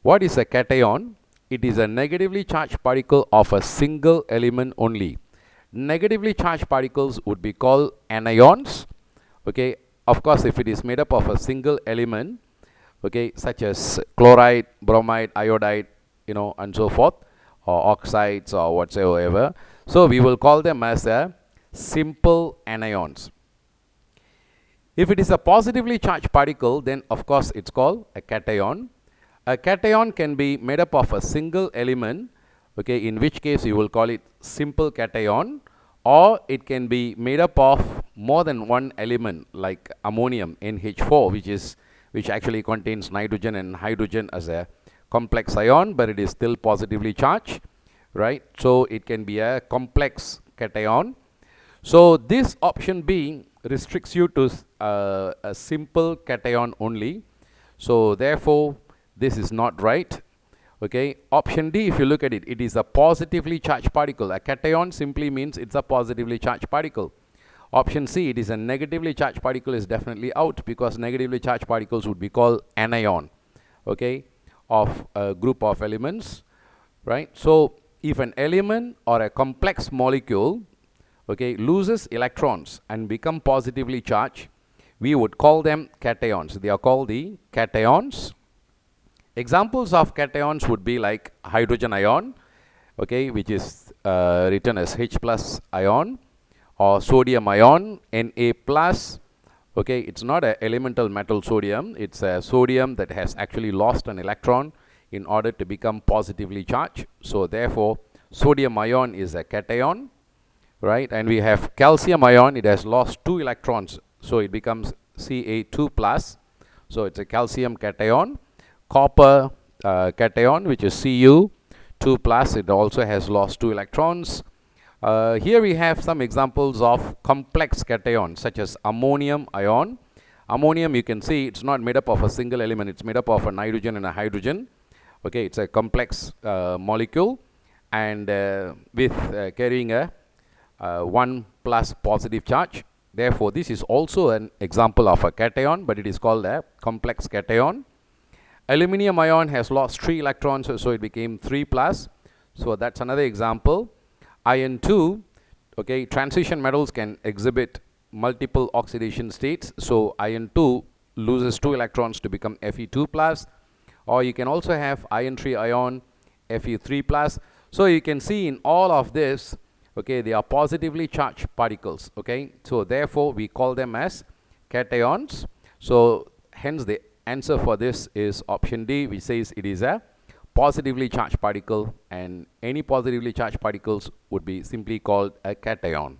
What is a cation? It is a negatively charged particle of a single element only. Negatively charged particles would be called anions. Okay, of course, if it is made up of a single element, okay, such as chloride, bromide, iodide, and so forth, or oxides or whatsoever, so we will call them as a simple anions. If it is a positively charged particle, then of course it's called a cation. A cation can be made up of a single element, okay, in which case you will call it simple cation, or it can be made up of more than one element like ammonium, NH4, which actually contains nitrogen and hydrogen as a complex ion, but it is still positively charged, right? So it can be a complex cation. So this option B restricts you to a simple cation only. So therefore, this is not right. Okay. Option D, if you look at it, it is a positively charged particle. A cation simply means it's a positively charged particle. Option C, it is a negatively charged particle, is definitely out, because negatively charged particles would be called anion, okay, of a group of elements, right? So if an element or a complex molecule, okay, loses electrons and become positively charged, we would call them cations. They are called the cations. Examples of cations would be like hydrogen ion, okay, which is written as H plus ion, or sodium ion, Na plus. Okay, it's not an elemental metal sodium, it's a sodium that has actually lost an electron in order to become positively charged. So therefore, sodium ion is a cation, right? And we have calcium ion, it has lost 2 electrons, so it becomes Ca2 plus, so it's a calcium cation. Copper cation, which is Cu2 plus, it also has lost 2 electrons. Here we have some examples of complex cations, such as ammonium ion. Ammonium, you can see it's not made up of a single element, it's made up of a nitrogen and a hydrogen. Okay, it's a complex molecule, and with carrying a 1 plus positive charge. Therefore, this is also an example of a cation, but it is called a complex cation. Aluminium ion has lost 3 electrons, so it became 3 plus. So that's another example. Iron 2, okay, transition metals can exhibit multiple oxidation states. So iron 2 loses 2 electrons to become Fe2 plus. Or you can also have iron 3 ion, Fe3 plus. So you can see in all of this, okay, they are positively charged particles, okay. So therefore, we call them as cations. So hence the answer for this is option D, which says it is a positively charged particle, and any positively charged particles would be simply called a cation.